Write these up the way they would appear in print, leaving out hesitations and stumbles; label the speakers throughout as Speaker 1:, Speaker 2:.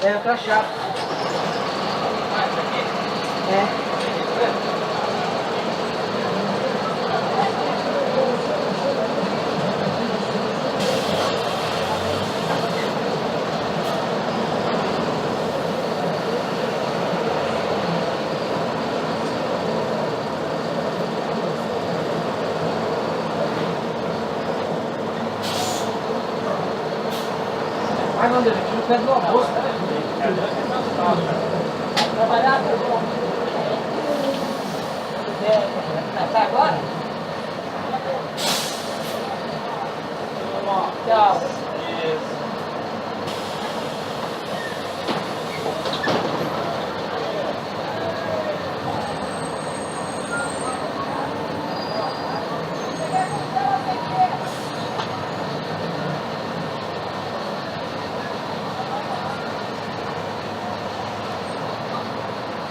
Speaker 1: É o crachá. É. Vai, Vanderlei, que não pede no almoço. Trabalhar, tá agora? Tchau.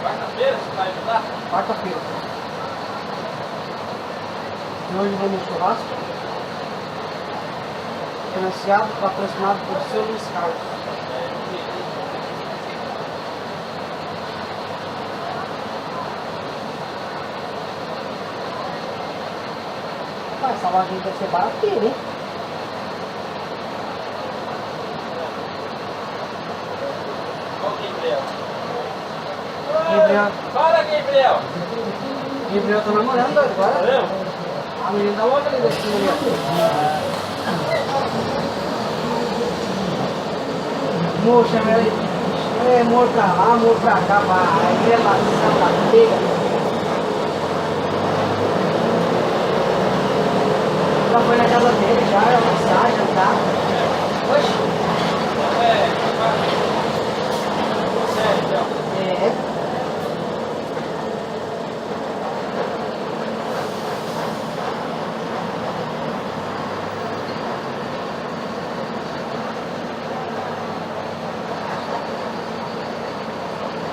Speaker 2: Quarta-feira você vai ajudar?
Speaker 1: Quarta-feira. E hoje vamos no churrasco. Financiado, patrocinado por seu Luiz Carlos. Rapaz, essa lojinha deve ser barateira, hein?
Speaker 2: Qual que é Gabriel?
Speaker 1: Gabriel.
Speaker 2: Fala, Gabriel!
Speaker 1: Gabriel tá namorando agora.
Speaker 2: Valeu?
Speaker 1: A menina da loja ali da esquina ali. Amor, chama ela aí. Amor pra lá, amor pra cá, vai. Relação da pega. Já foi na casa dele, já, almoçar, jantar. Oxe.
Speaker 2: Sério, então.
Speaker 1: É.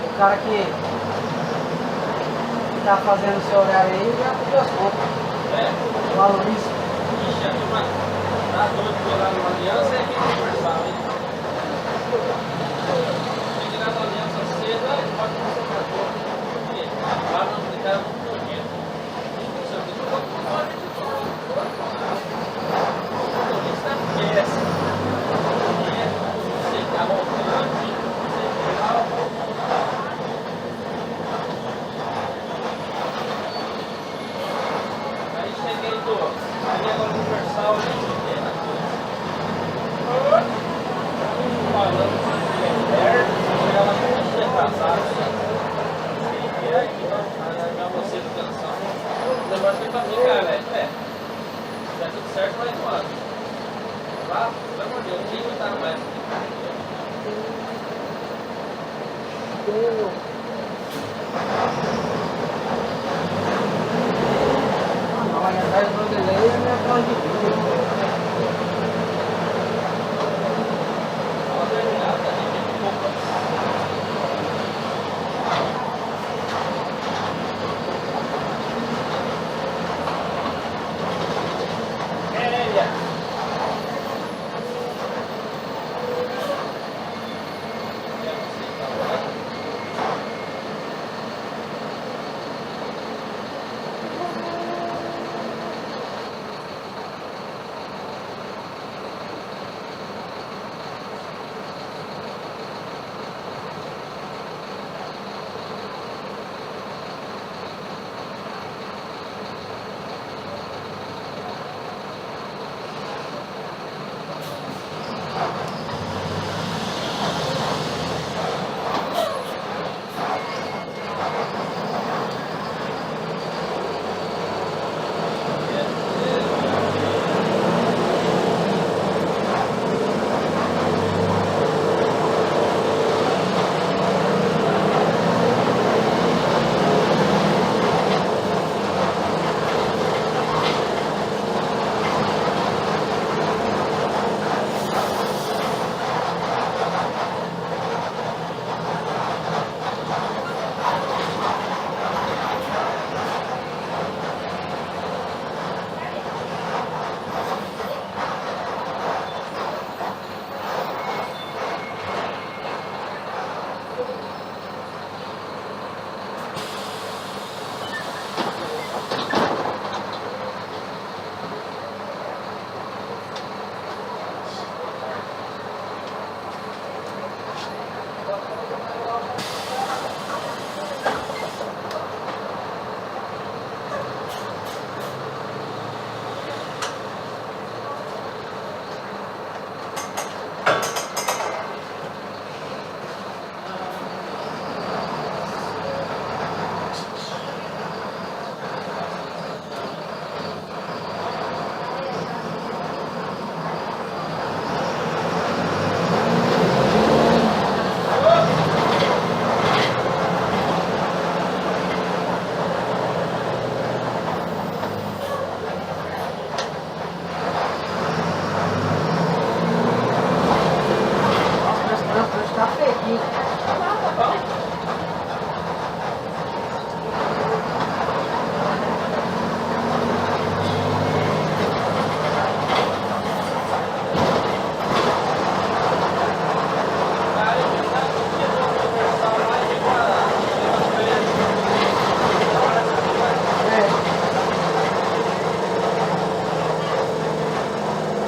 Speaker 1: O cara que tá fazendo o seu horário aí já pediu as contas.
Speaker 2: É.
Speaker 1: Valoriza.
Speaker 2: Ixi, a turma tá doido de jogar numa aliança é quem tem versal, hein? Tem que ir na aliança cedo, aí pode passar pra todo. Porque lá não tem cara muito nojento. Isso aqui não pode tomar. O motorista esquece. Você tá voltando, você tá. Aí cheguei agora no Universal, a gente tem na coisa. Falando que é perto, você chega lá muito retrasado. E aí, pra você do canção. O negócio foi pra mim, cara, velho. Se der tudo certo, vai embora. Vá, pelo amor de Deus, nem não tá mais.
Speaker 1: Não, aí atrás do Vanderlei é minha prova de vida.
Speaker 2: Fala a verdade, a gente é um pouco.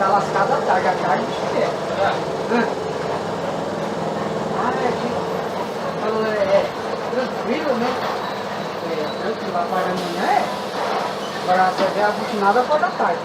Speaker 1: tá lascada a tarde que é.
Speaker 2: Tá.
Speaker 1: É que falou, tranquilo, né? Tranquilo, a parte da manhã é. Agora você vê a butinada a parte da tarde.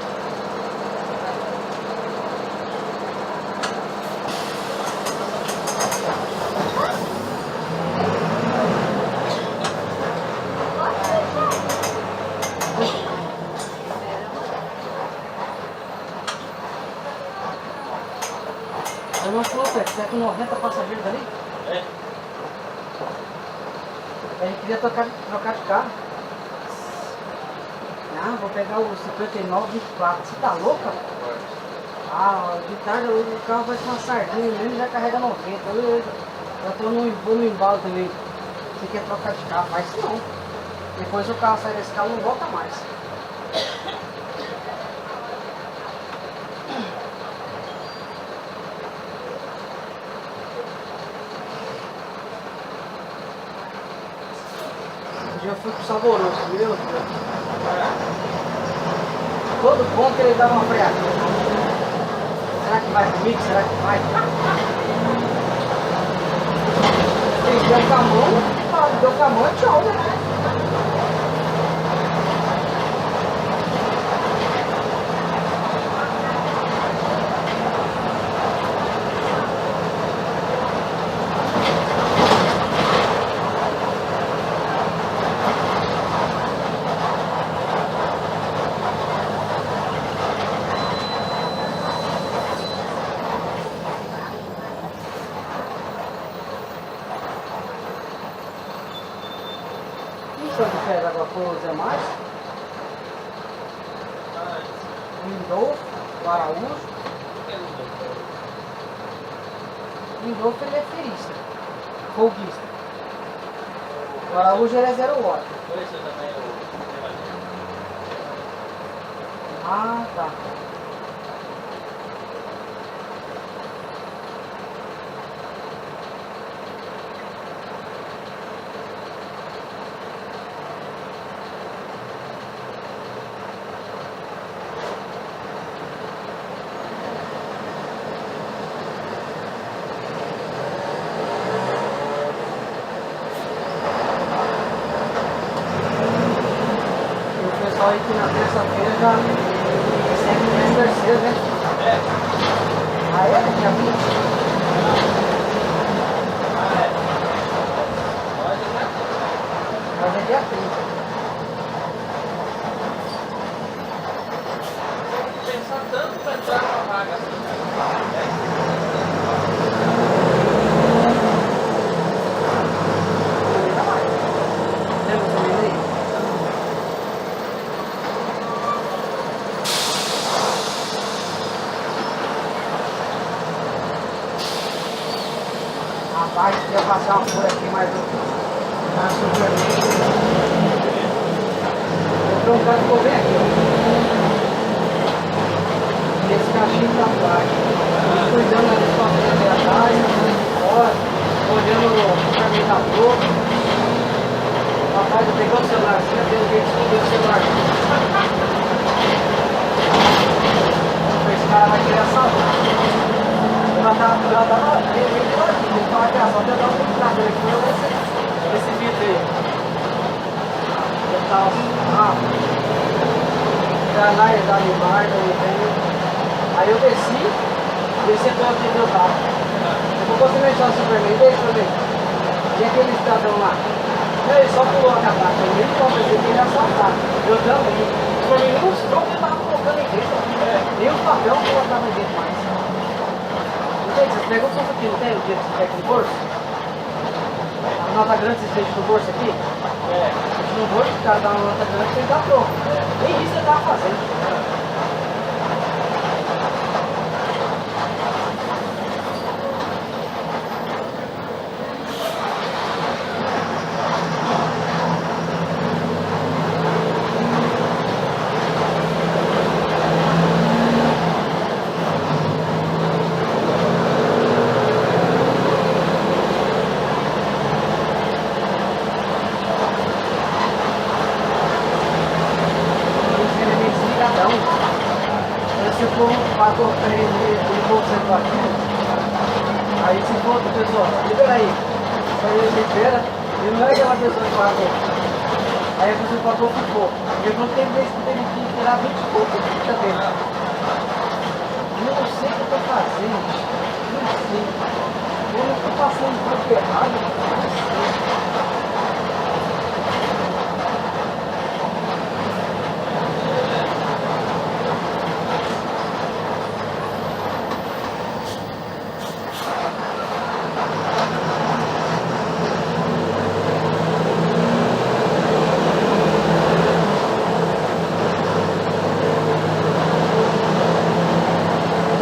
Speaker 1: Eu não falou, Pedro, você é com 90 passageiros ali?
Speaker 2: É.
Speaker 1: A gente queria trocar de carro. Não, vou pegar o 5924. Você tá louca? Ah, de tarde o carro vai ser uma sardinha mesmo, já carrega 90. Eu vou no embalo também. Você quer trocar de carro? Faz isso não. Depois o carro sai desse carro, não volta mais. Um dia eu fui pro Saboroso, viu? Todo ponto ele dá uma freadinha. Será que vai comigo? Será que vai? Ele deu com a mão, é tchau, né? Quando fez água com o Zé Mais, o Lindolfo, o Araújo. O Lindolfo ele é ferista, folguista. O Araújo ele é 0 hora. Ah, tá. Só aí que na terça-feira já sempre mês terceiro, né?
Speaker 2: É.
Speaker 1: Ah, é? Dia 20?
Speaker 2: Ah, é. Pode, né?
Speaker 1: Mas é dia 30.
Speaker 2: Pensar tanto pra entrar numa vaga assim,
Speaker 1: Temos um e-mail? Rapaz, queria passar uma folha aqui, mas eu acho que eu um cara que vou bem aqui, ó. Esse cachinho pra baixo. Cuidando das fotos ali atrás, fora, olhando o caminho da boca. Rapaz, eu peguei o celularzinho, deu um jeito de esconder o celular. Esse cara vai querer assaltar. Ela tava meio de ladinho, ele tava aqui, só tentar um computador aqui, eu esse vídeo aí. Eu tava granais da Limarda, aí eu desci pelo que eu tava. Eu vou conseguir deixar o Superman, deixa eu ver. E aquele cidadão lá? Ele só pulou a catraca, eu nem conta, eu queria assaltar. Eu também. O Superman não mostrou que eu tava colocando em dentro. Nem o papel eu colocava em dentro mais. Vocês pegam o bolso aqui, não tem o dia que você pega no bolso? A nota grande vocês deixam no bolso aqui?
Speaker 2: É.
Speaker 1: Deixa no bolso, o cara dá uma nota grande, você dá pronto. Nem isso você tava fazendo. parou pra ele consertou aquilo. Aí se for outra pessoa, libera aí. Aí ele libera, e não é aquela pessoa que pagou. Aí a pessoa pagou ficou. Ele não tem vez que teve que tirar 20 e pouco de ficha dele. Eu não sei o que eu tô fazendo. Não sei. Eu não tô passando tanto errado. Não sei.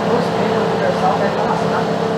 Speaker 1: Gostei do Universal, vai estar lascado.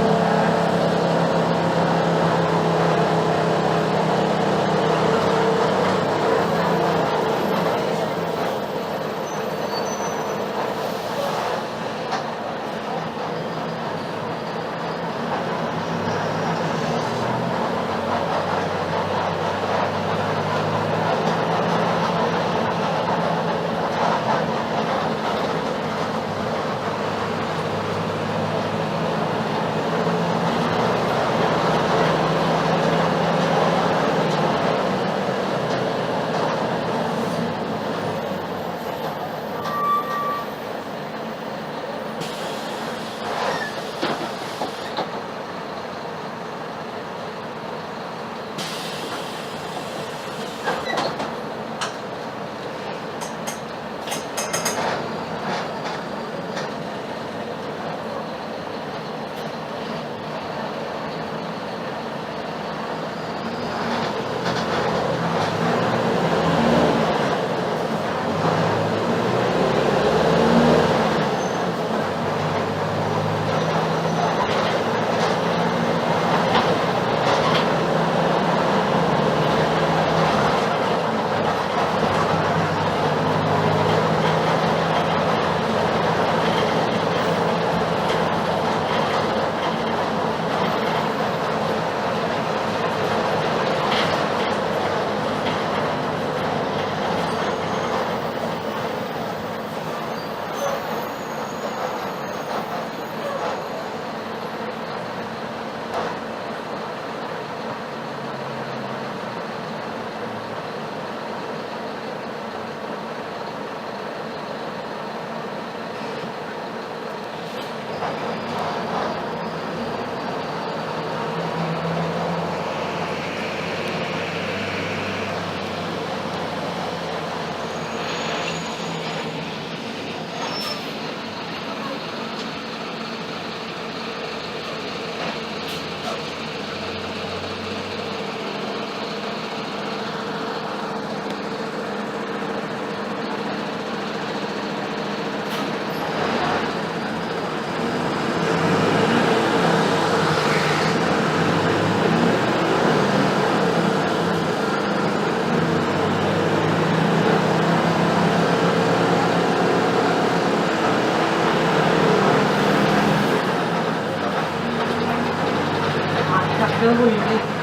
Speaker 1: Tacando isso.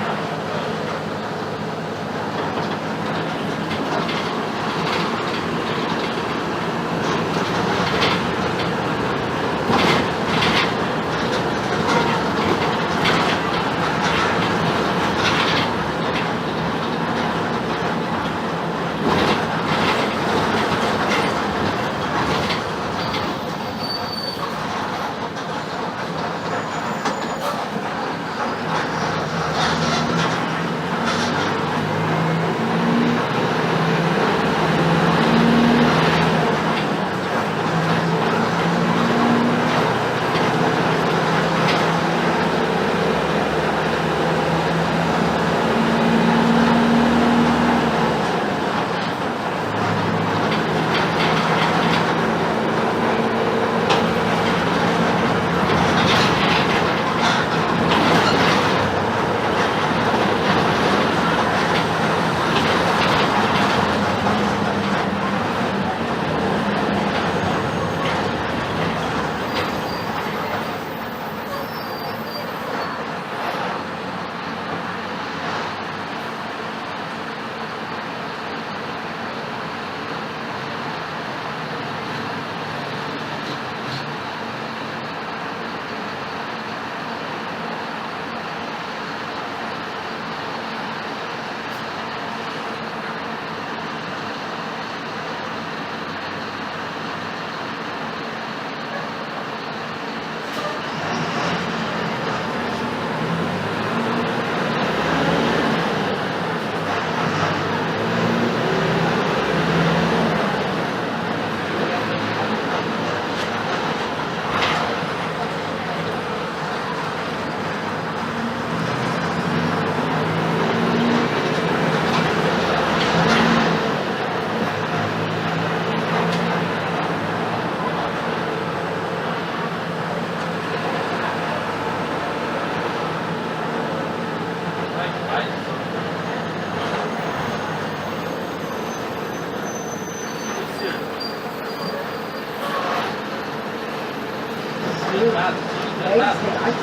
Speaker 2: Encantado, encantado.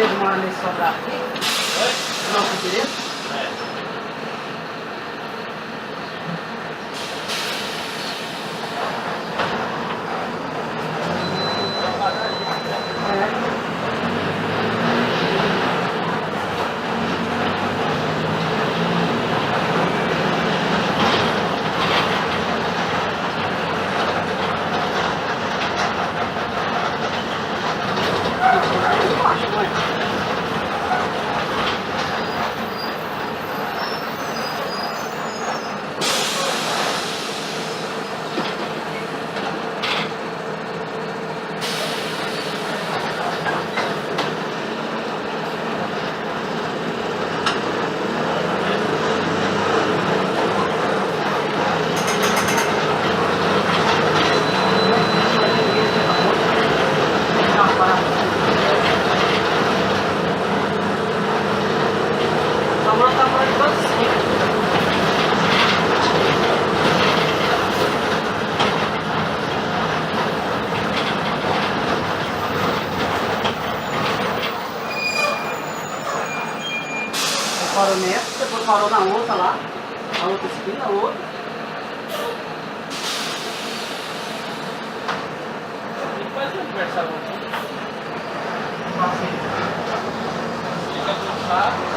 Speaker 1: Figueiredo mora nesse sobrado aqui?
Speaker 2: Oi?
Speaker 1: Não, Figueiredo?
Speaker 2: É.
Speaker 1: Parou nessa, depois parou na outra lá, a outra esquina, a outra.
Speaker 2: E faz aniversário aqui.
Speaker 1: Passei.
Speaker 2: Fica do chá.